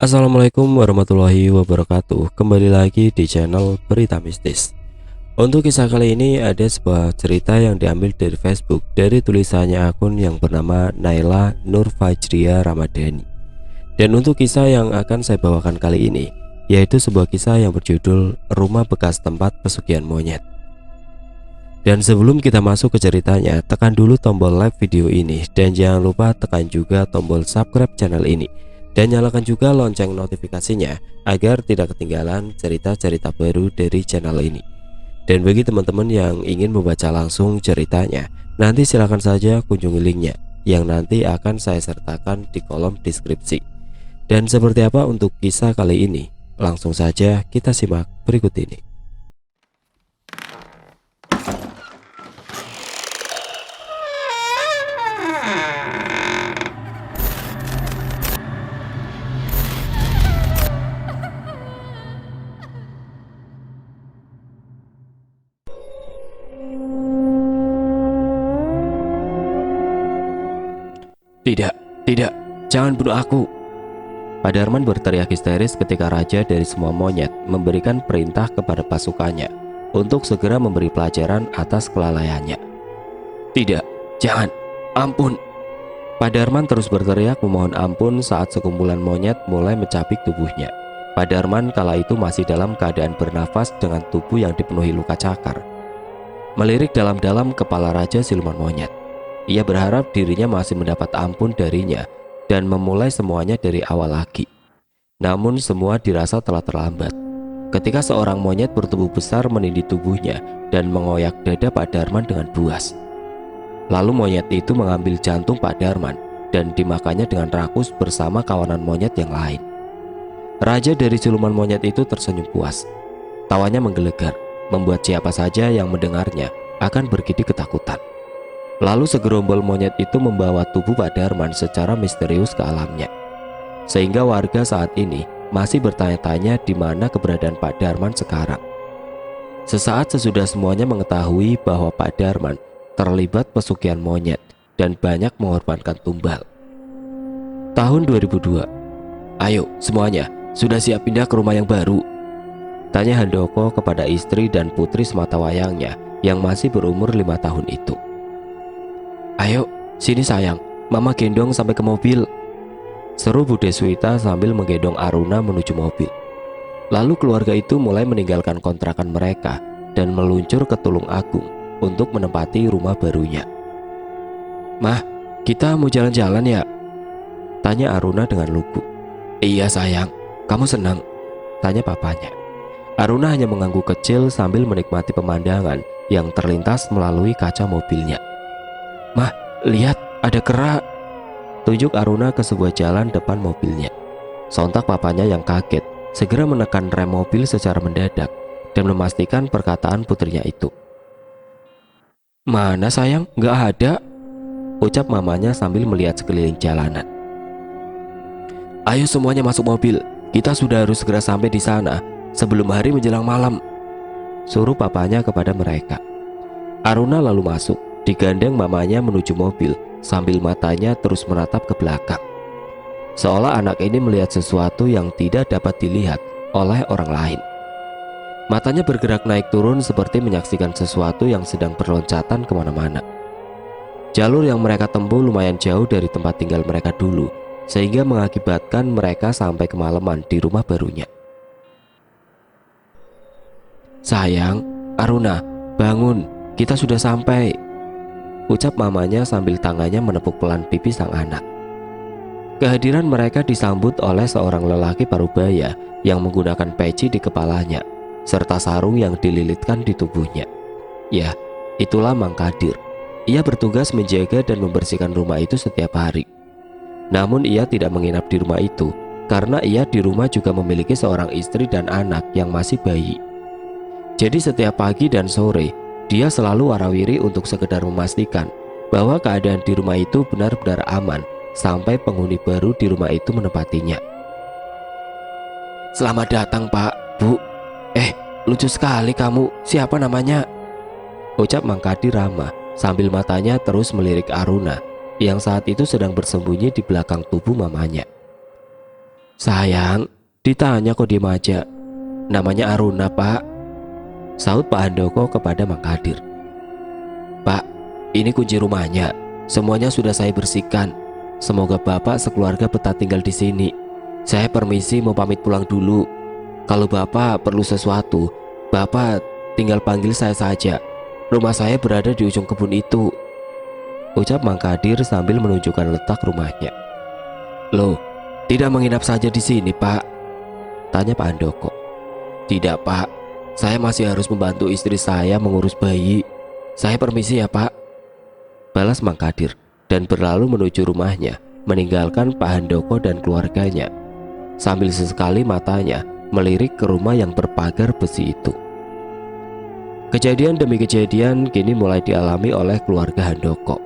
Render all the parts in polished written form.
Assalamualaikum warahmatullahi wabarakatuh. Kembali lagi di channel Berita Mistis. Untuk kisah kali ini ada sebuah cerita yang diambil dari Facebook dari tulisannya akun yang bernama Naila Nur Fajria Ramadhani. Dan untuk kisah yang akan saya bawakan kali ini yaitu sebuah kisah yang berjudul Rumah Bekas Tempat Pesugihan Monyet. Dan sebelum kita masuk ke ceritanya, tekan dulu tombol like video ini dan jangan lupa tekan juga tombol subscribe channel ini. Dan nyalakan juga lonceng notifikasinya agar tidak ketinggalan cerita-cerita baru dari channel ini. Dan bagi teman-teman yang ingin membaca langsung ceritanya, nanti silahkan saja kunjungi linknya yang nanti akan saya sertakan di kolom deskripsi. Dan seperti apa untuk kisah kali ini? Langsung saja kita simak berikut ini. Tidak, jangan bunuh aku. Pak Darman berteriak histeris ketika raja dari semua monyet memberikan perintah kepada pasukannya untuk segera memberi pelajaran atas kelalaiannya. Tidak, jangan, ampun. Pak Darman terus berteriak memohon ampun saat sekumpulan monyet mulai mencapik tubuhnya. Pak Darman kala itu masih dalam keadaan bernafas dengan tubuh yang dipenuhi luka cakar. Melirik dalam-dalam kepala raja siluman monyet. Ia berharap dirinya masih mendapat ampun darinya dan memulai semuanya dari awal lagi. Namun semua dirasa telah terlambat. Ketika seorang monyet bertubuh besar menindih tubuhnya dan mengoyak dada Pak Darman dengan buas. Lalu monyet itu mengambil jantung Pak Darman dan dimakannya dengan rakus bersama kawanan monyet yang lain. Raja dari siluman monyet itu tersenyum puas. Tawanya menggelegar, membuat siapa saja yang mendengarnya akan bergidik ketakutan. Lalu segerombol monyet itu membawa tubuh Pak Darman secara misterius ke alamnya. Sehingga warga saat ini masih bertanya-tanya di mana keberadaan Pak Darman sekarang. Sesaat sesudah semuanya mengetahui bahwa Pak Darman terlibat pesugihan monyet dan banyak mengorbankan tumbal. Tahun 2002. Ayo semuanya, sudah siap pindah ke rumah yang baru? Tanya Handoko kepada istri dan putri sematawayangnya yang masih berumur 5 tahun itu. Ayo, sini sayang, mama gendong sampai ke mobil. Seru Bu Deswita sambil menggendong Aruna menuju mobil. Lalu keluarga itu mulai meninggalkan kontrakan mereka dan meluncur ke Tulung Agung untuk menempati rumah barunya. Mah, kita mau jalan-jalan ya? Tanya Aruna dengan lugu. Iya sayang, kamu senang? Tanya papanya. Aruna hanya mengangguk kecil sambil menikmati pemandangan yang terlintas melalui kaca mobilnya. Mah, lihat, ada kera. Tunjuk Aruna ke sebuah jalan depan mobilnya. Sontak papanya yang kaget segera menekan rem mobil secara mendadak dan memastikan perkataan putrinya itu. Mana sayang, nggak ada, ucap mamanya sambil melihat sekeliling jalanan. Ayo semuanya masuk mobil, kita sudah harus segera sampai di sana sebelum hari menjelang malam, suruh papanya kepada mereka. Aruna lalu masuk, digandeng mamanya menuju mobil sambil matanya terus menatap ke belakang. Seolah anak ini melihat sesuatu yang tidak dapat dilihat oleh orang lain. Matanya bergerak naik turun seperti menyaksikan sesuatu yang sedang berloncatan kemana-mana. Jalur yang mereka tempuh lumayan jauh dari tempat tinggal mereka dulu, sehingga mengakibatkan mereka sampai kemalaman di rumah barunya. Sayang, Aruna, bangun, kita sudah sampai, ucap mamanya sambil tangannya menepuk pelan pipi sang anak. Kehadiran mereka disambut oleh seorang lelaki parubaya yang menggunakan peci di kepalanya serta sarung yang dililitkan di tubuhnya. Ya, itulah Mang Kadir. Ia bertugas menjaga dan membersihkan rumah itu setiap hari. Namun ia tidak menginap di rumah itu karena ia di rumah juga memiliki seorang istri dan anak yang masih bayi. Jadi setiap pagi dan sore dia selalu warawiri untuk sekedar memastikan bahwa keadaan di rumah itu benar-benar aman sampai penghuni baru di rumah itu menempatinya. Selamat datang Pak, Bu. Lucu sekali kamu, siapa namanya? Ucap Mang Kadir ramah sambil matanya terus melirik Aruna yang saat itu sedang bersembunyi di belakang tubuh mamanya. Sayang, ditanya kok diem aja. Namanya Aruna, Pak, sahut Pak Handoko kepada Mang Kadir. Pak, ini kunci rumahnya. Semuanya sudah saya bersihkan. Semoga Bapak sekeluarga betah tinggal di sini. Saya permisi mau pamit pulang dulu. Kalau Bapak perlu sesuatu, Bapak tinggal panggil saya saja. Rumah saya berada di ujung kebun itu, ucap Mang Kadir sambil menunjukkan letak rumahnya. Loh, tidak menginap saja di sini, Pak? Tanya Pak Handoko. Tidak, Pak. Saya masih harus membantu istri saya mengurus bayi. Saya permisi ya, Pak, balas Mang Kadir dan berlalu menuju rumahnya, meninggalkan Pak Handoko dan keluarganya. Sambil sesekali matanya melirik ke rumah yang berpagar besi itu. Kejadian demi kejadian kini mulai dialami oleh keluarga Handoko.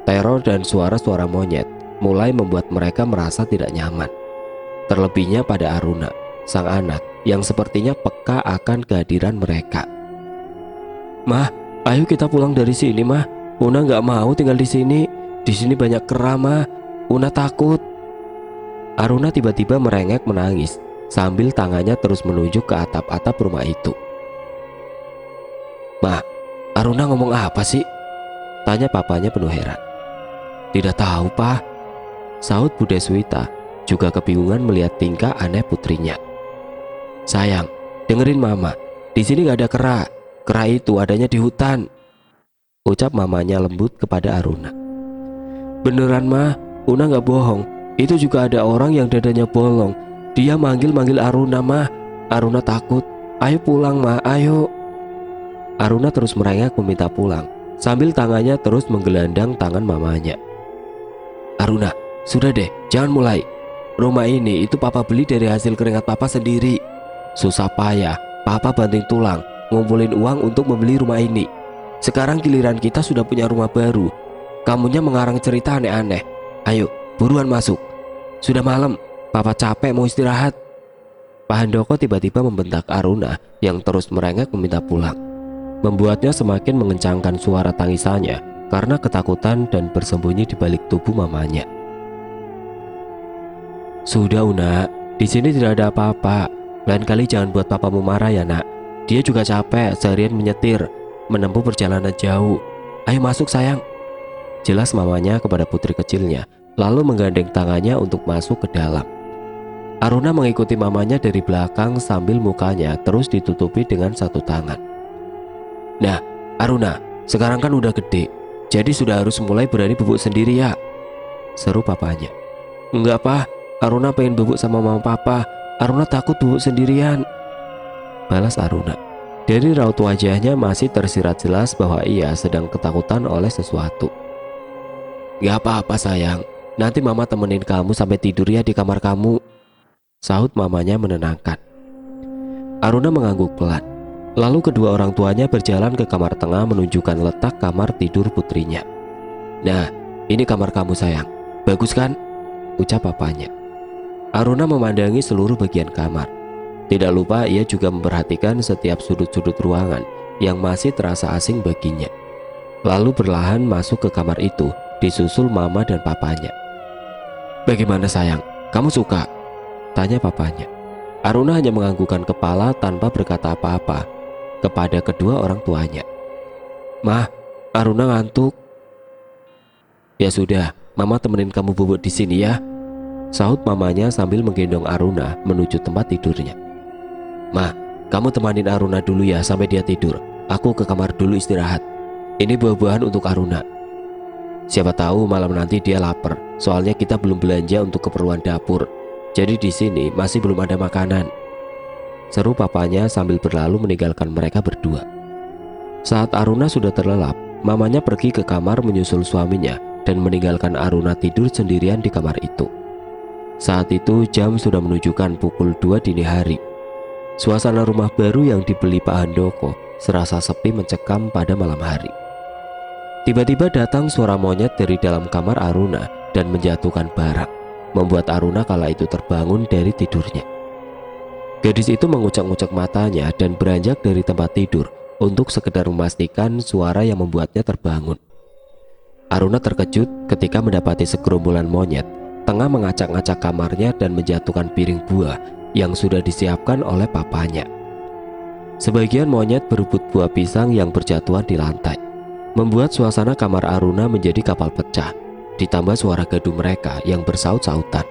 Teror dan suara-suara monyet mulai membuat mereka merasa tidak nyaman. Terlebihnya pada Aruna, sang anak yang sepertinya peka akan kehadiran mereka. Mah, ayo kita pulang dari sini, Mah. Una nggak mau tinggal di sini. Di sini banyak kera, Mah. Una takut. Aruna tiba-tiba merengek menangis sambil tangannya terus menunjuk ke atap-atap rumah itu. Mah, Aruna ngomong apa sih? Tanya papanya penuh heran. Tidak tahu, Pak, sahut Bude Suwita, juga kebingungan melihat tingkah aneh putrinya. Sayang, dengerin Mama. Di sini gak ada kera. Kera itu adanya di hutan, ucap mamanya lembut kepada Aruna. Beneran, Mah, Una gak bohong. Itu juga ada orang yang dadanya bolong. Dia manggil-manggil Aruna, Mah. Aruna takut. Ayo pulang, Mah, ayo. Aruna terus merengek meminta pulang, sambil tangannya terus menggelandang tangan mamanya. Aruna, sudah deh, jangan mulai. Rumah ini itu Papa beli dari hasil keringat Papa sendiri. Susah payah, Papa banting tulang ngumpulin uang untuk membeli rumah ini. Sekarang giliran kita sudah punya rumah baru. Kamunya mengarang cerita aneh-aneh. Ayo, buruan masuk. Sudah malam, Papa capek mau istirahat. Pak Handoko tiba-tiba membentak Aruna yang terus merengek meminta pulang, membuatnya semakin mengencangkan suara tangisannya karena ketakutan dan bersembunyi di balik tubuh mamanya. Sudah, Una, di sini tidak ada apa-apa. Lain kali jangan buat papamu marah ya, Nak. Dia juga capek seharian menyetir, menempuh perjalanan jauh. Ayo masuk, sayang, jelas mamanya kepada putri kecilnya, lalu menggandeng tangannya untuk masuk ke dalam. Aruna mengikuti mamanya dari belakang sambil mukanya terus ditutupi dengan satu tangan. Nah, Aruna, sekarang kan udah gede, jadi sudah harus mulai berani bubuk sendiri ya, seru papanya. Enggak, Pak, Aruna pengen bubuk sama mama papa. Aruna takut bubuk sendirian, balas Aruna. Dari raut wajahnya masih tersirat jelas bahwa ia sedang ketakutan oleh sesuatu. Gak apa-apa, sayang, nanti mama temenin kamu sampai tidur ya di kamar kamu, sahut mamanya menenangkan. Aruna mengangguk pelan. Lalu kedua orang tuanya berjalan ke kamar tengah menunjukkan letak kamar tidur putrinya. Nah, ini kamar kamu, sayang. Bagus kan? Ucap papanya. Aruna memandangi seluruh bagian kamar. Tidak lupa ia juga memperhatikan setiap sudut-sudut ruangan yang masih terasa asing baginya. Lalu perlahan masuk ke kamar itu, disusul mama dan papanya. Bagaimana, sayang? Kamu suka? Tanya papanya. Aruna hanya menganggukkan kepala tanpa berkata apa-apa kepada kedua orang tuanya. Mah, Aruna ngantuk. Ya sudah, mama temenin kamu bubuk di sini ya, sahut mamanya sambil menggendong Aruna menuju tempat tidurnya. Mah, kamu temanin Aruna dulu ya sampai dia tidur. Aku ke kamar dulu istirahat. Ini buah-buahan untuk Aruna. Siapa tahu malam nanti dia lapar. Soalnya kita belum belanja untuk keperluan dapur. Jadi di sini masih belum ada makanan, seru papanya sambil berlalu meninggalkan mereka berdua. Saat Aruna sudah terlelap, mamanya pergi ke kamar menyusul suaminya dan meninggalkan Aruna tidur sendirian di kamar itu. Saat itu jam sudah menunjukkan pukul 2 dini hari. Suasana rumah baru yang dibeli Pak Handoko serasa sepi mencekam pada malam hari. Tiba-tiba datang suara monyet dari dalam kamar Aruna dan menjatuhkan barang, membuat Aruna kala itu terbangun dari tidurnya. Gadis itu mengucek-ngucek matanya dan beranjak dari tempat tidur untuk sekedar memastikan suara yang membuatnya terbangun. Aruna terkejut ketika mendapati segerombolan monyet tengah mengacak-ngacak kamarnya dan menjatuhkan piring buah yang sudah disiapkan oleh papanya. Sebagian monyet berebut buah pisang yang berjatuhan di lantai, membuat suasana kamar Aruna menjadi kapal pecah, ditambah suara gaduh mereka yang bersaut-sautan.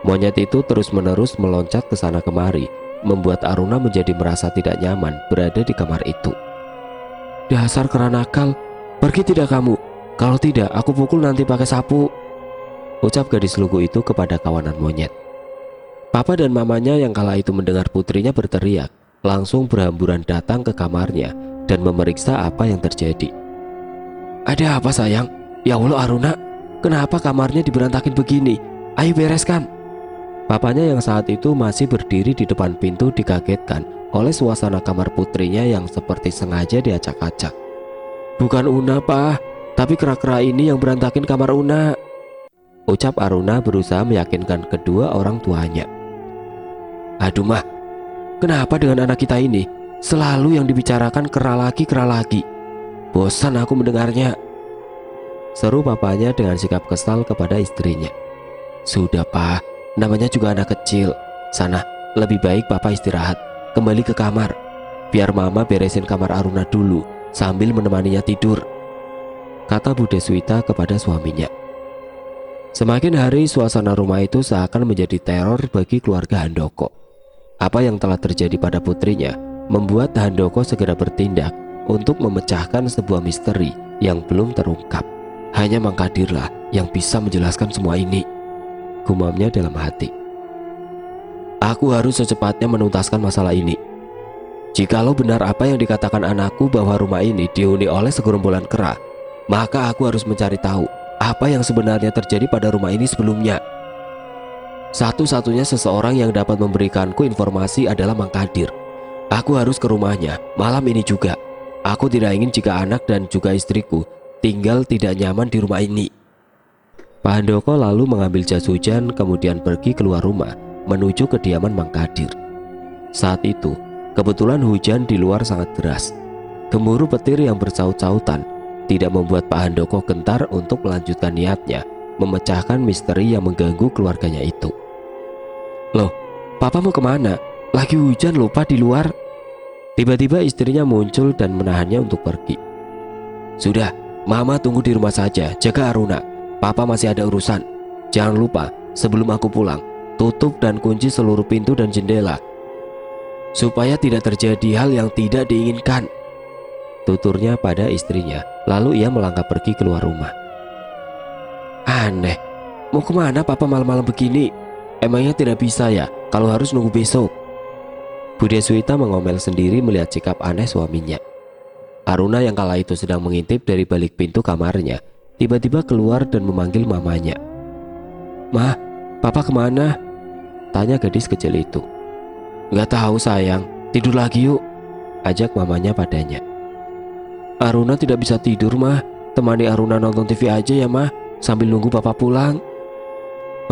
Monyet itu terus-menerus meloncat ke sana kemari, membuat Aruna menjadi merasa tidak nyaman berada di kamar itu. "Dasar kera nakal, pergi tidak kamu? Kalau tidak, aku pukul nanti pakai sapu," ucap gadis lugu itu kepada kawanan monyet. Papa dan mamanya yang kala itu mendengar putrinya berteriak, langsung berhamburan datang ke kamarnya dan memeriksa apa yang terjadi. "Ada apa sayang? Ya Allah Aruna, kenapa kamarnya diberantakin begini? Ayo bereskan." Papanya yang saat itu masih berdiri di depan pintu dikagetkan oleh suasana kamar putrinya yang seperti sengaja diacak-acak. "Bukan Una, Pak, tapi kera-kera ini yang berantakin kamar Una," ucap Aruna berusaha meyakinkan kedua orang tuanya. "Aduh mah, kenapa dengan anak kita ini selalu yang dibicarakan kera lagi? Bosan aku mendengarnya," seru papanya dengan sikap kesal kepada istrinya. "Sudah Pak, namanya juga anak kecil. Sana, lebih baik Papa istirahat, kembali ke kamar. Biar Mama beresin kamar Aruna dulu sambil menemaninya tidur," kata Bu Deswita kepada suaminya. Semakin hari suasana rumah itu seakan menjadi teror bagi keluarga Handoko. Apa yang telah terjadi pada putrinya membuat Handoko segera bertindak untuk memecahkan sebuah misteri yang belum terungkap. "Hanya Mang Kadirlah yang bisa menjelaskan semua ini," gumamnya dalam hati. "Aku harus secepatnya menuntaskan masalah ini. Jikalau benar apa yang dikatakan anakku bahwa rumah ini dihuni oleh segerombolan kera, maka aku harus mencari tahu apa yang sebenarnya terjadi pada rumah ini sebelumnya. Satu-satunya seseorang yang dapat memberikanku informasi adalah Mang Kadir. Aku harus ke rumahnya malam ini juga. Aku tidak ingin jika anak dan juga istriku tinggal tidak nyaman di rumah ini." Pak Handoko lalu mengambil jas hujan kemudian pergi keluar rumah menuju kediaman Mang Kadir. Saat itu, kebetulan hujan di luar sangat deras. Gemuruh petir yang bersaut-sautan tidak membuat Pak Handoko gentar untuk melanjutkan niatnya memecahkan misteri yang mengganggu keluarganya itu. "Loh, Papa mau kemana? Lagi hujan lupa di luar." Tiba-tiba istrinya muncul dan menahannya untuk pergi. "Sudah, Mama tunggu di rumah saja, jaga Aruna. Papa masih ada urusan. Jangan lupa, sebelum aku pulang, tutup dan kunci seluruh pintu dan jendela, supaya tidak terjadi hal yang tidak diinginkan," tuturnya pada istrinya. Lalu ia melangkah pergi keluar rumah. "Aneh, mau kemana Papa malam-malam begini? Emangnya tidak bisa ya kalau harus nunggu besok?" Bu Deswita mengomel sendiri melihat sikap aneh suaminya. Aruna yang kala itu sedang mengintip dari balik pintu kamarnya tiba-tiba keluar dan memanggil mamanya. "Mah, Papa kemana?" tanya gadis kecil itu. "Nggak tahu sayang, tidur lagi yuk," ajak mamanya padanya. "Aruna tidak bisa tidur mah, temani Aruna nonton TV aja ya mah, sambil nunggu Papa pulang."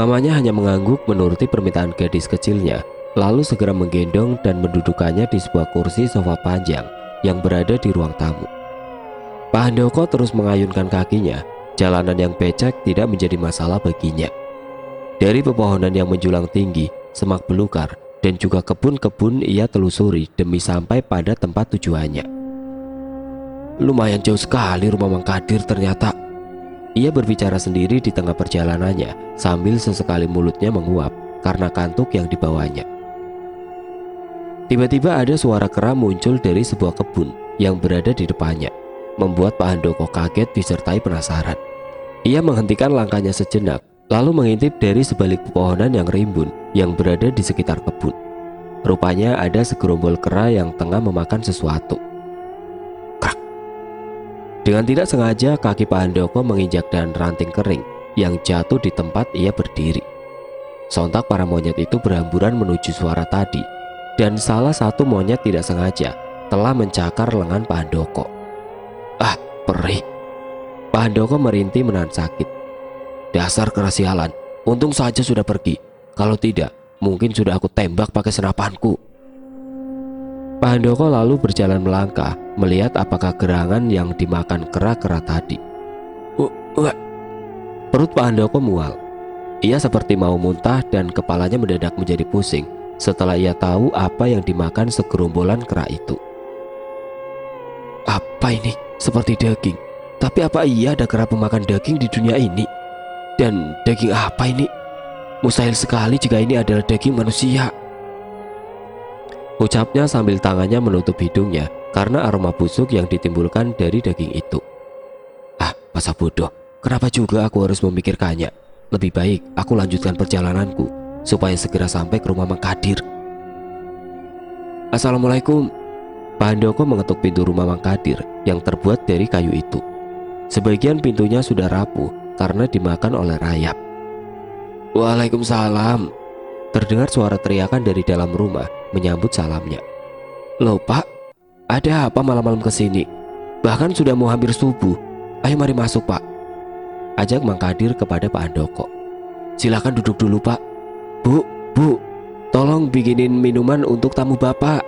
Mamanya hanya mengangguk menuruti permintaan gadis kecilnya, lalu segera menggendong dan mendudukannya di sebuah kursi sofa panjang yang berada di ruang tamu. Pak Handoko terus mengayunkan kakinya. Jalanan yang becek tidak menjadi masalah baginya. Dari pepohonan yang menjulang tinggi, semak belukar, dan juga kebun-kebun ia telusuri demi sampai pada tempat tujuannya. "Lumayan jauh sekali rumah Mang Kadir ternyata," ia berbicara sendiri di tengah perjalanannya sambil sesekali mulutnya menguap karena kantuk yang dibawanya. Tiba-tiba ada suara kera muncul dari sebuah kebun yang berada di depannya, membuat Pak Handoko kaget disertai penasaran. Ia menghentikan langkahnya sejenak, lalu mengintip dari sebalik pepohonan yang rimbun yang berada di sekitar kebun. Rupanya ada segerombol kera yang tengah memakan sesuatu. Krak! Dengan tidak sengaja kaki Pak Handoko menginjak dahan ranting kering yang jatuh di tempat ia berdiri. Sontak para monyet itu berhamburan menuju suara tadi, dan salah satu monyet tidak sengaja telah mencakar lengan Pak Handoko. "Ah, perih!" Pak Handoko merintih menahan sakit. "Dasar kera sialan, untung saja sudah pergi. Kalau tidak, mungkin sudah aku tembak pakai senapanku." Pak Handoko lalu berjalan melangkah, melihat apakah gerangan yang dimakan kera-kera tadi. Perut Pak Handoko mual. Ia seperti mau muntah dan kepalanya mendadak menjadi pusing setelah ia tahu apa yang dimakan segerombolan kera itu. Apa ini? Seperti daging. Tapi apa iya ada kera pemakan daging di dunia ini? Dan daging apa ini? Mustahil sekali jika ini adalah daging manusia, ucapnya sambil tangannya menutup hidungnya karena aroma busuk yang ditimbulkan dari daging itu. Ah, masa bodoh, kenapa juga aku harus memikirkannya? Lebih baik aku lanjutkan perjalananku supaya segera sampai ke rumah Mang Kadir. Assalamualaikum. Pak Handoko mengetuk pintu rumah Mang Kadir yang terbuat dari kayu itu. Sebagian pintunya sudah rapuh karena dimakan oleh rayap. Waalaikumsalam. Terdengar suara teriakan dari dalam rumah menyambut salamnya. Loh Pak, ada apa malam-malam kesini? Bahkan sudah mau hampir subuh. Ayo mari masuk Pak, ajak Mang Kadir kepada Pak Handoko. Silakan duduk dulu Pak. Bu, tolong bikinin minuman untuk tamu Bapak,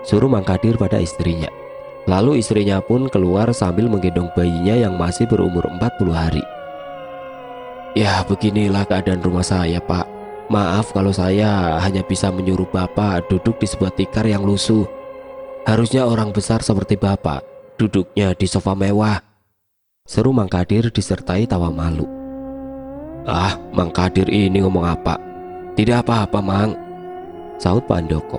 suruh Mang Kadir pada istrinya. Lalu istrinya pun keluar sambil menggendong bayinya yang masih berumur 40 hari. Ya beginilah keadaan rumah saya Pak. Maaf kalau saya hanya bisa menyuruh Bapak duduk di sebuah tikar yang lusuh. Harusnya orang besar seperti Bapak duduknya di sofa mewah, seru Mang Kadir disertai tawa malu. Ah, Mang Kadir ini ngomong apa? Tidak apa-apa Mang, sahut Pak Handoko.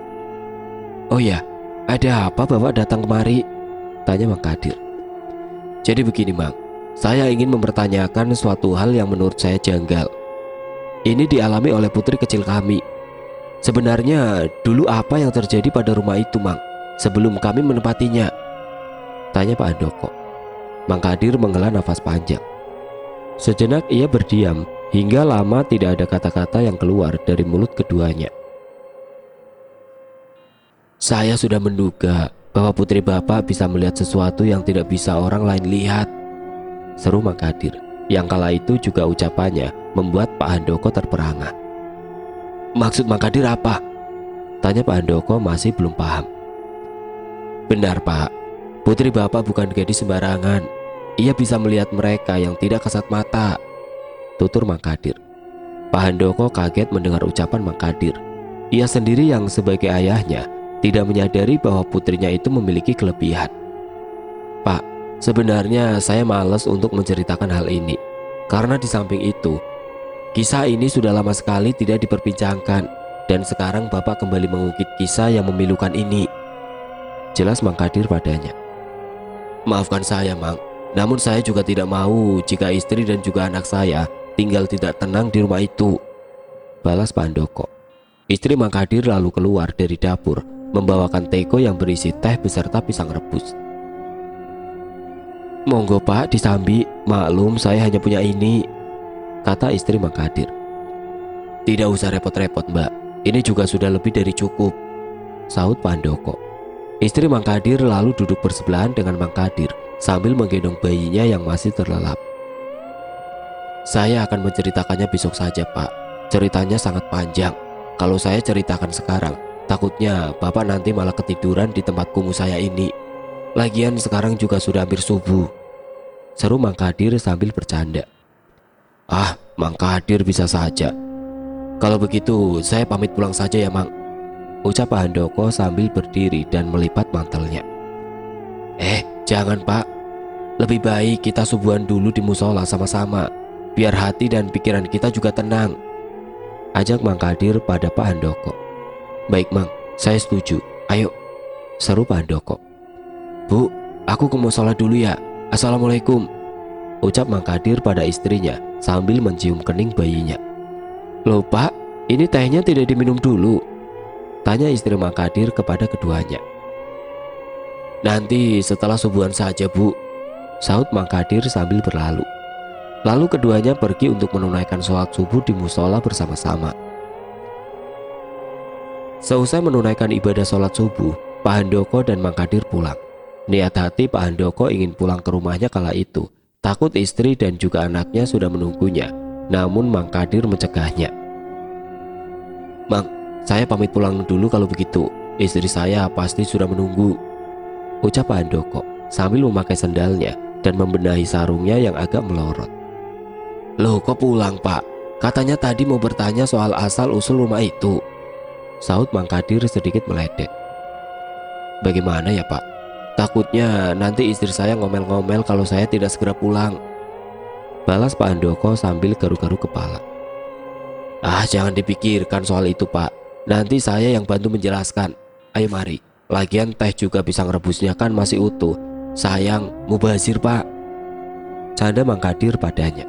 Oh ya, ada apa Bapak datang kemari? Tanya Mang Kadir. Jadi begini Mang, saya ingin mempertanyakan suatu hal yang menurut saya janggal. Ini dialami oleh putri kecil kami. Sebenarnya dulu apa yang terjadi pada rumah itu Mang, sebelum kami menempatinya? Tanya Pak Handoko. Mang Kadir menghela nafas panjang. Sejenak ia berdiam hingga lama tidak ada kata-kata yang keluar dari mulut keduanya. Saya sudah menduga bahwa putri Bapak bisa melihat sesuatu yang tidak bisa orang lain lihat, seru Mang Kadir, yang kala itu juga ucapannya membuat Pak Handoko terperangah. Maksud Mang Kadir apa? Tanya Pak Handoko masih belum paham. Benar Pak, putri Bapak bukan gadis sembarangan. Ia bisa melihat mereka yang tidak kasat mata, tutur Mang Kadir. Pak Handoko kaget mendengar ucapan Mang Kadir. Ia sendiri yang sebagai ayahnya tidak menyadari bahwa putrinya itu memiliki kelebihan. Pak, sebenarnya saya malas untuk menceritakan hal ini, karena di samping itu, kisah ini sudah lama sekali tidak diperbincangkan, dan sekarang Bapak kembali mengungkit kisah yang memilukan ini, jelas Mang Kadir padanya. Maafkan saya Mang, namun saya juga tidak mau jika istri dan juga anak saya tinggal tidak tenang di rumah itu, balas Pak Handoko. Istri Mang Kadir lalu keluar dari dapur membawakan teko yang berisi teh beserta pisang rebus. Monggo Pak disambi, maklum saya hanya punya ini, kata istri Mang Kadir. Tidak usah repot-repot Mbak, ini juga sudah lebih dari cukup, sahut Pak Handoko. Istri Mang Kadir lalu duduk bersebelahan dengan Mang Kadir sambil menggendong bayinya yang masih terlelap. Saya akan menceritakannya besok saja Pak, ceritanya sangat panjang. Kalau saya ceritakan sekarang, takutnya Bapak nanti malah ketiduran di tempat kumuh saya ini. Lagian sekarang juga sudah hampir subuh, seru Mang Kadir sambil bercanda. Ah, Mang Kadir bisa saja. Kalau begitu saya pamit pulang saja ya Mang, ucap Pak Handoko sambil berdiri dan melipat mantelnya. Jangan Pak, lebih baik kita subuhan dulu di musola sama-sama, biar hati dan pikiran kita juga tenang, ajak Mang Kadir pada Pak Handoko. Baik Mang, saya setuju, ayo, seru Pak Handoko. Bu, aku ke musola dulu ya, assalamualaikum, ucap Mang Kadir pada istrinya sambil mencium kening bayinya. Loh Pak, ini tehnya tidak diminum dulu, tanya istri Mang Kadir kepada keduanya. Nanti setelah subuhan saja Bu, sahut Mang Kadir sambil berlalu. Lalu keduanya pergi untuk menunaikan sholat subuh di musola bersama-sama. Seusai menunaikan ibadah sholat subuh, Pak Handoko dan Mang Kadir pulang. Niat hati Pak Handoko ingin pulang ke rumahnya kala itu, takut istri dan juga anaknya sudah menunggunya. Namun Mang Kadir mencegahnya. Mang, saya pamit pulang dulu kalau begitu, istri saya pasti sudah menunggu, ucap Pak Handoko sambil memakai sendalnya dan membenahi sarungnya yang agak melorot. Loh kok pulang Pak? Katanya tadi mau bertanya soal asal-usul rumah itu, sahut Mang Kadir sedikit meledek. Bagaimana ya Pak? Takutnya nanti istri saya ngomel-ngomel kalau saya tidak segera pulang, balas Pak Handoko sambil garu-garu kepala. Ah, jangan dipikirkan soal itu Pak, nanti saya yang bantu menjelaskan. Ayo mari, lagian teh juga pisang rebusnya kan masih utuh. Sayang, mubazir Pak, canda Mang Kadir padanya.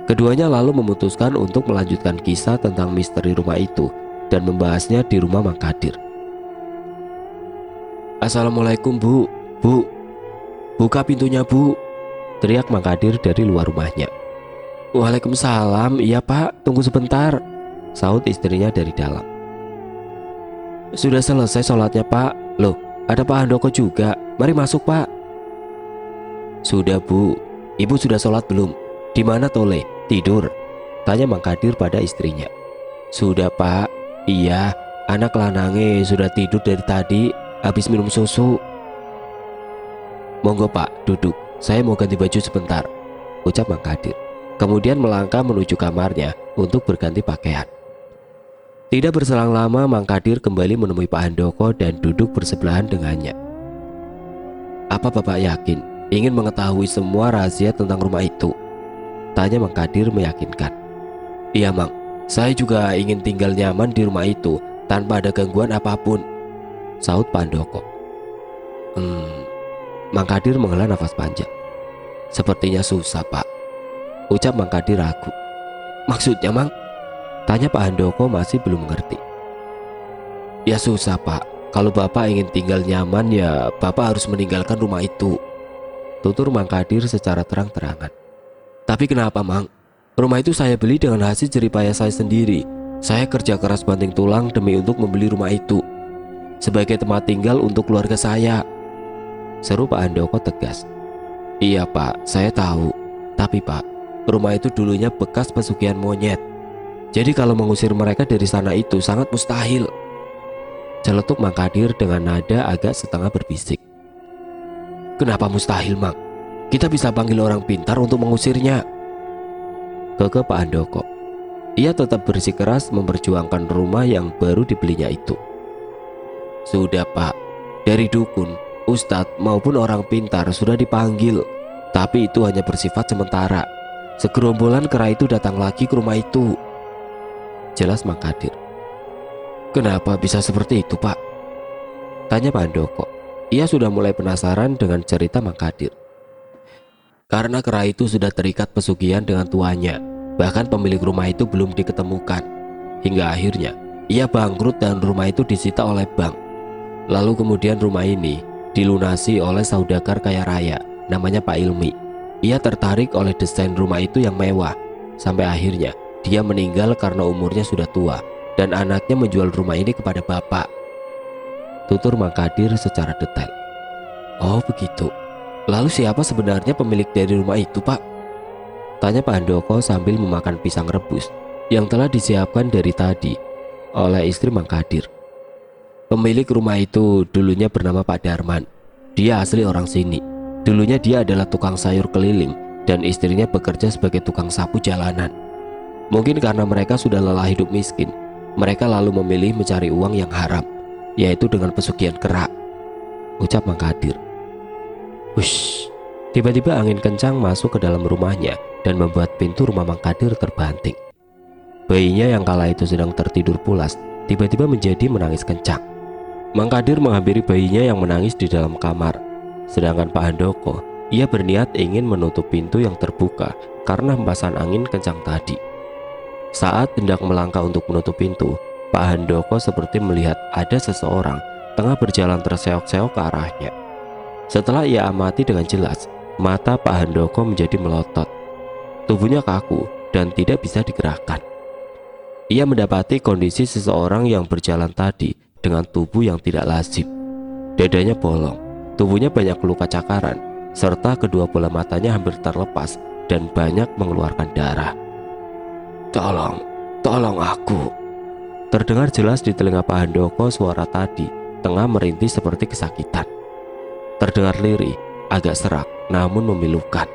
Keduanya lalu memutuskan untuk melanjutkan kisah tentang misteri rumah itu dan membahasnya di rumah Mang Kadir. Assalamualaikum Bu, Bu, buka pintunya Bu, teriak Mang Kadir dari luar rumahnya. Waalaikumsalam, iya Pak, tunggu sebentar, sahut istrinya dari dalam. Sudah selesai sholatnya Pak. Loh, ada Pak Handoko juga, mari masuk Pak. Sudah Bu, Ibu sudah sholat belum? Di mana Tole? Tidur? Tanya Mang Kadir pada istrinya. Sudah Pak, iya, anak lanange sudah tidur dari tadi, habis minum susu. Monggo Pak, duduk, saya mau ganti baju sebentar, ucap Mang Kadir. Kemudian melangkah menuju kamarnya untuk berganti pakaian. Tidak berselang lama Mang Kadir kembali menemui Pak Handoko dan duduk bersebelahan dengannya. Apa Bapak yakin ingin mengetahui semua rahasia tentang rumah itu? Tanya Mang Kadir meyakinkan. Iya Mang, saya juga ingin tinggal nyaman di rumah itu tanpa ada gangguan apapun, sahut Pak Handoko. Mang Kadir menghela nafas panjang. Sepertinya susah Pak, ucap Mang Kadir ragu. Maksudnya Mang? Tanya Pak Handoko masih belum mengerti. Ya susah Pak, kalau Bapak ingin tinggal nyaman ya Bapak harus meninggalkan rumah itu, tutur Mang Kadir secara terang-terangan. Tapi kenapa Mang? Rumah itu saya beli dengan hasil jeripaya saya sendiri. Saya kerja keras banting tulang demi untuk membeli rumah itu sebagai tempat tinggal untuk keluarga saya, seru Pak Handoko tegas. Iya Pak, saya tahu. Tapi Pak, rumah itu dulunya bekas pesugihan monyet. Jadi kalau mengusir mereka dari sana itu sangat mustahil, celetuk Mang Kadir dengan nada agak setengah berbisik. Kenapa mustahil Mang? Kita bisa panggil orang pintar untuk mengusirnya, kekeh Pak Handoko. Ia tetap bersikeras memperjuangkan rumah yang baru dibelinya itu. Sudah Pak, dari dukun, ustadz maupun orang pintar sudah dipanggil, tapi itu hanya bersifat sementara. Segerombolan kera itu datang lagi ke rumah itu, jelas Mang Kadir. Kenapa bisa seperti itu Pak? Tanya Pak Handoko. Ia sudah mulai penasaran dengan cerita Mang Kadir. Karena kera itu sudah terikat pesugihan dengan tuannya, bahkan pemilik rumah itu belum diketemukan. Hingga akhirnya ia bangkrut dan rumah itu disita oleh bank. Lalu kemudian rumah ini dilunasi oleh saudagar kaya raya namanya Pak Ilmi. Ia tertarik oleh desain rumah itu yang mewah. Sampai akhirnya dia meninggal karena umurnya sudah tua dan anaknya menjual rumah ini kepada bapak, tutur Mang Kadir secara detail. Oh begitu. Lalu siapa sebenarnya pemilik dari rumah itu Pak? Tanya Pak Handoko sambil memakan pisang rebus yang telah disiapkan dari tadi oleh istri Mang Kadir. Pemilik rumah itu dulunya bernama Pak Darman. Dia asli orang sini. Dulunya dia adalah tukang sayur keliling dan istrinya bekerja sebagai tukang sapu jalanan. Mungkin karena mereka sudah lelah hidup miskin, mereka lalu memilih mencari uang yang haram, yaitu dengan pesugihan kera, ucap Mang Kadir. Wush, tiba-tiba angin kencang masuk ke dalam rumahnya dan membuat pintu rumah Mang Kadir terbanting. Bayinya yang kala itu sedang tertidur pulas tiba-tiba menjadi menangis kencang. Mang Kadir menghampiri bayinya yang menangis di dalam kamar. Sedangkan Pak Handoko, ia berniat ingin menutup pintu yang terbuka karena hempasan angin kencang tadi. Saat hendak melangkah untuk menutup pintu, Pak Handoko seperti melihat ada seseorang tengah berjalan terseok-seok ke arahnya. Setelah ia amati dengan jelas, mata Pak Handoko menjadi melotot. Tubuhnya kaku dan tidak bisa digerakkan. Ia mendapati kondisi seseorang yang berjalan tadi dengan tubuh yang tidak lazim. Dadanya bolong, tubuhnya banyak luka cakaran, serta kedua bola matanya hampir terlepas dan banyak mengeluarkan darah. Tolong aku. Terdengar jelas di telinga Pak Handoko suara tadi tengah merintih seperti kesakitan. Terdengar lirih, agak serak, namun memilukan.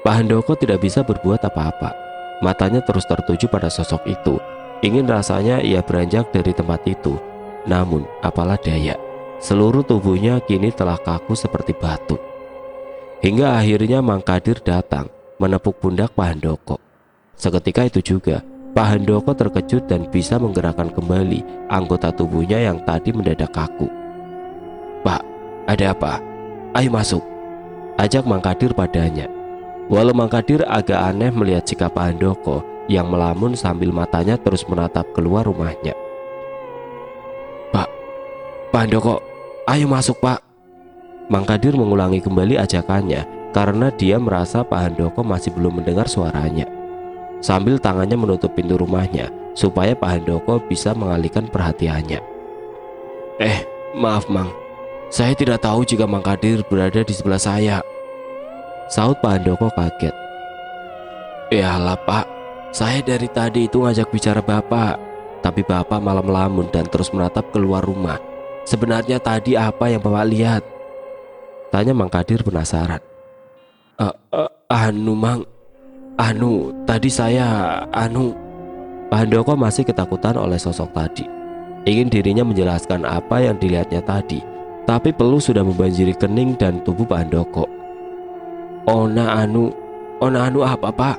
Pak Handoko tidak bisa berbuat apa-apa. Matanya terus tertuju pada sosok itu. Ingin rasanya ia beranjak dari tempat itu. Namun apalah daya, seluruh tubuhnya kini telah kaku seperti batu. Hingga akhirnya Mang Kadir datang menepuk pundak Pak Handoko. Seketika itu juga Pak Handoko terkejut dan bisa menggerakkan kembali anggota tubuhnya yang tadi mendadak kaku. "Pak, ada apa? Ayo masuk," ajak Mang Kadir padanya. Walau Mang Kadir agak aneh melihat sikap Pak Handoko yang melamun sambil matanya terus menatap keluar rumahnya. Pak Handoko, ayo masuk Pak." Mang Kadir mengulangi kembali ajakannya karena dia merasa Pak Handoko masih belum mendengar suaranya. Sambil tangannya menutup pintu rumahnya supaya Pak Handoko bisa mengalihkan perhatiannya. Maaf Mang, saya tidak tahu jika Mang Kadir berada di sebelah saya," saut Pak Handoko kaget. "Yalah Pak, saya dari tadi itu ngajak bicara Bapak, tapi Bapak malah melamun dan terus menatap keluar rumah. Sebenarnya tadi apa yang Bapak lihat?" tanya Mang Kadir penasaran. Mang, tadi saya, Pak Handoko masih ketakutan oleh sosok tadi. Ingin dirinya menjelaskan apa yang dilihatnya tadi, tapi peluh sudah membanjiri kening dan tubuh Pak Handoko. Ona anu apa Pak?"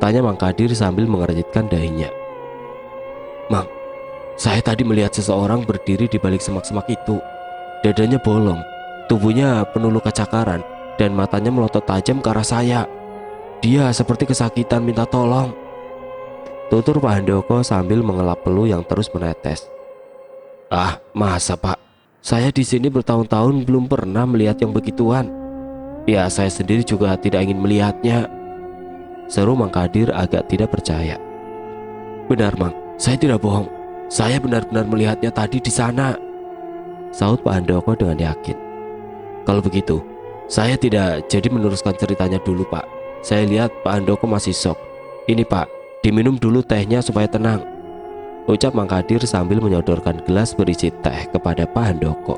tanya Mang Kadir sambil mengernyitkan dahinya. "Mang, saya tadi melihat seseorang berdiri di balik semak-semak itu. Dadanya bolong, tubuhnya penuh luka cakaran, dan matanya melotot tajam ke arah saya. Dia seperti kesakitan minta tolong," tutur Pak Handoko sambil mengelap peluh yang terus menetes. Masa Pak? Saya di sini bertahun-tahun belum pernah melihat yang begituan. Ya, saya sendiri juga tidak ingin melihatnya," seru Mang Kadir agak tidak percaya. "Benar Mang, saya tidak bohong. Saya benar-benar melihatnya tadi di sana," saut Pak Handoko dengan yakin. "Kalau begitu, saya tidak jadi meneruskan ceritanya dulu Pak. Saya lihat Pak Handoko masih shock. Ini Pak, diminum dulu tehnya supaya tenang," ucap Mang Kadir sambil menyodorkan gelas berisi teh kepada Pak Handoko.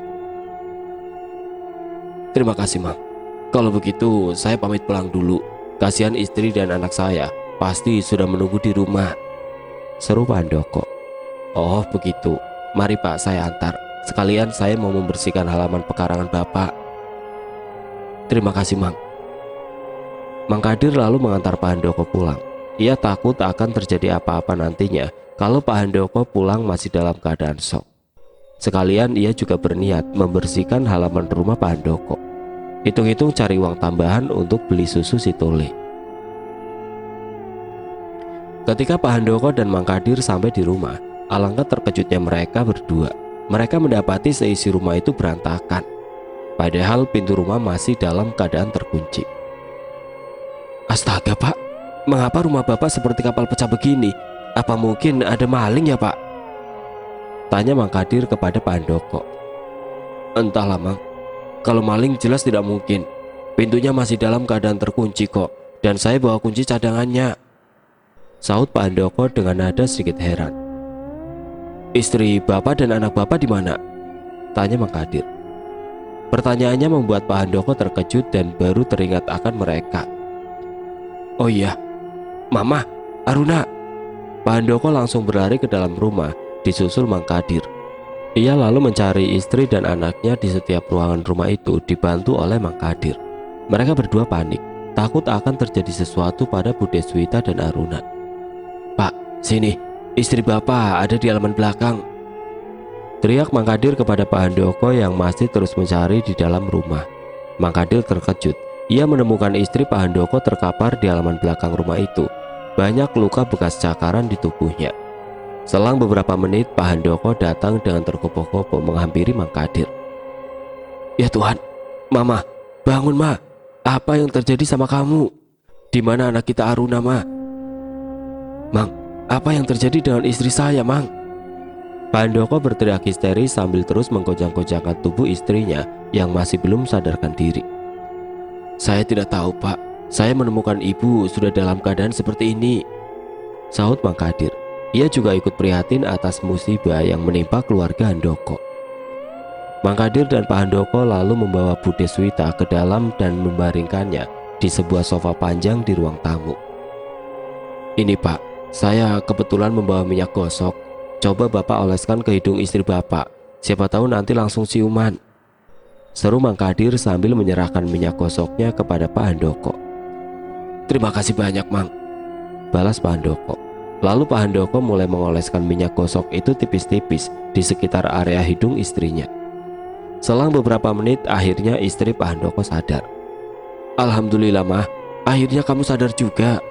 "Terima kasih Mang. Kalau begitu saya pamit pulang dulu. Kasihan istri dan anak saya pasti sudah menunggu di rumah," seru Pak Handoko. "Oh begitu, mari Pak saya antar. Sekalian saya mau membersihkan halaman pekarangan Bapak." "Terima kasih Mang." Mang Kadir lalu mengantar Pak Handoko pulang. Ia takut akan terjadi apa-apa nantinya kalau Pak Handoko pulang masih dalam keadaan shock. Sekalian ia juga berniat membersihkan halaman rumah Pak Handoko. Hitung-hitung cari uang tambahan untuk beli susu si Tole. Ketika Pak Handoko dan Mang Kadir sampai di rumah, alangkah terkejutnya mereka berdua. Mereka mendapati seisi rumah itu berantakan, padahal pintu rumah masih dalam keadaan terkunci. "Astaga Pak, mengapa rumah Bapak seperti kapal pecah begini? Apa mungkin ada maling ya Pak?" tanya Mang Kadir kepada Pak Handoko. "Entahlah Mang, kalau maling jelas tidak mungkin. Pintunya masih dalam keadaan terkunci kok, dan saya bawa kunci cadangannya," saut Pak Handoko dengan nada sedikit heran. "Istri Bapak dan anak Bapak di mana?" tanya Mang Kadir. Pertanyaannya membuat Pak Handoko terkejut dan baru teringat akan mereka. "Oh iya, Mama, Aruna." Pak Handoko langsung berlari ke dalam rumah, disusul Mang Kadir. Ia lalu mencari istri dan anaknya di setiap ruangan rumah itu, dibantu oleh Mang Kadir. Mereka berdua panik, takut akan terjadi sesuatu pada Bu Deswita dan Aruna. "Pak, sini, istri Bapak ada di halaman belakang," teriak Mang Kadir kepada Pak Handoko yang masih terus mencari di dalam rumah. Mang Kadir terkejut. Ia menemukan istri Pak Handoko terkapar di halaman belakang rumah itu. Banyak luka bekas cakaran di tubuhnya. Selang beberapa menit, Pak Handoko datang dengan tergopoh-gopoh menghampiri Mang Kadir. "Ya Tuhan, Mama, bangun Ma. Apa yang terjadi sama kamu? Di mana anak kita Aruna Ma?" "Mang, apa yang terjadi dengan istri saya Mang?" Pak Handoko berteriak histeris sambil terus menggoncang-goncangkan tubuh istrinya yang masih belum sadarkan diri. "Saya tidak tahu Pak, saya menemukan ibu sudah dalam keadaan seperti ini," saut Mang Kadir. Ia juga ikut prihatin atas musibah yang menimpa keluarga Handoko. Mang Kadir dan Pak Handoko lalu membawa Bu Deswita ke dalam dan membaringkannya di sebuah sofa panjang di ruang tamu. Ini Pak, saya kebetulan membawa minyak gosok. Coba Bapak oleskan ke hidung istri Bapak. Siapa tahu nanti langsung ciuman. Seru Mang Kadir sambil menyerahkan minyak gosoknya kepada Pak Handoko. Terima kasih banyak Mang, balas Pak Handoko. Lalu Pak Handoko mulai mengoleskan minyak gosok itu tipis-tipis di sekitar area hidung istrinya. Selang beberapa menit akhirnya istri Pak Handoko sadar. Alhamdulillah Mah, akhirnya kamu sadar juga,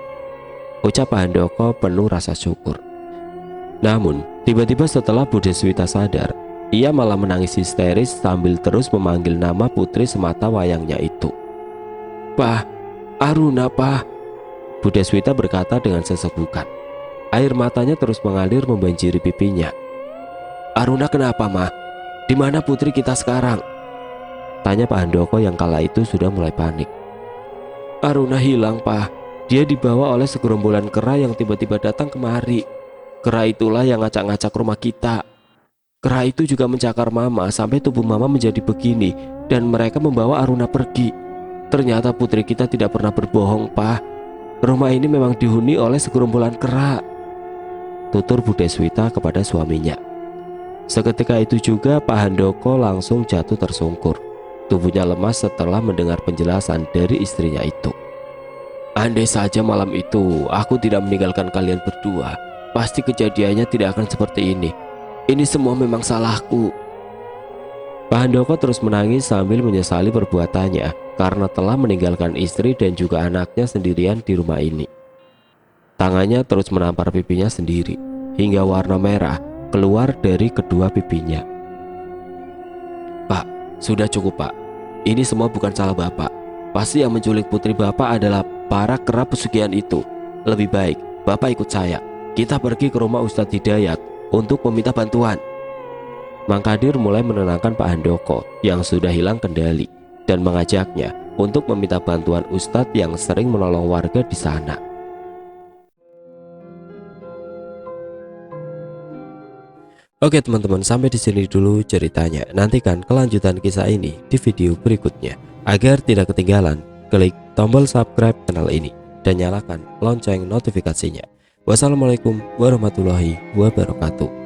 ucap Pak Handoko penuh rasa syukur. Namun tiba-tiba setelah Bu Deswita sadar, ia malah menangis histeris sambil terus memanggil nama putri semata wayangnya itu. Pah, Aruna Pah, Bu Deswita berkata dengan sesegukan. Air matanya terus mengalir membanjiri pipinya. Aruna kenapa Mah? Di mana putri kita sekarang? Tanya Pak Handoko yang kala itu sudah mulai panik. Aruna hilang Pah. Dia dibawa oleh segerombolan kera yang tiba-tiba datang kemari. Kera itulah yang ngacak-ngacak rumah kita. Kera itu juga mencakar Mama sampai tubuh Mama menjadi begini, dan mereka membawa Aruna pergi. Ternyata putri kita tidak pernah berbohong Pah. Rumah ini memang dihuni oleh segerombolan kera, tutur Bu Deswita kepada suaminya. Seketika itu juga Pak Handoko langsung jatuh tersungkur. Tubuhnya lemas setelah mendengar penjelasan dari istrinya itu. Andai saja malam itu aku tidak meninggalkan kalian berdua, pasti kejadiannya tidak akan seperti ini. Ini semua memang salahku. Pak Handoko terus menangis sambil menyesali perbuatannya karena telah meninggalkan istri dan juga anaknya sendirian di rumah ini. Tangannya terus menampar pipinya sendiri hingga warna merah keluar dari kedua pipinya. Pak, sudah cukup Pak. Ini semua bukan salah Bapak. Pasti yang menculik putri Bapak adalah para kera pesugihan itu. Lebih baik Bapak ikut saya. Kita pergi ke rumah Ustadz Hidayat untuk meminta bantuan. Mang Kadir mulai menenangkan Pak Handoko yang sudah hilang kendali dan mengajaknya untuk meminta bantuan Ustadz yang sering menolong warga di sana. Oke teman-teman, sampai di sini dulu ceritanya. Nantikan kelanjutan kisah ini di video berikutnya. Agar tidak ketinggalan, klik tombol subscribe channel ini dan nyalakan lonceng notifikasinya. Wassalamualaikum warahmatullahi wabarakatuh.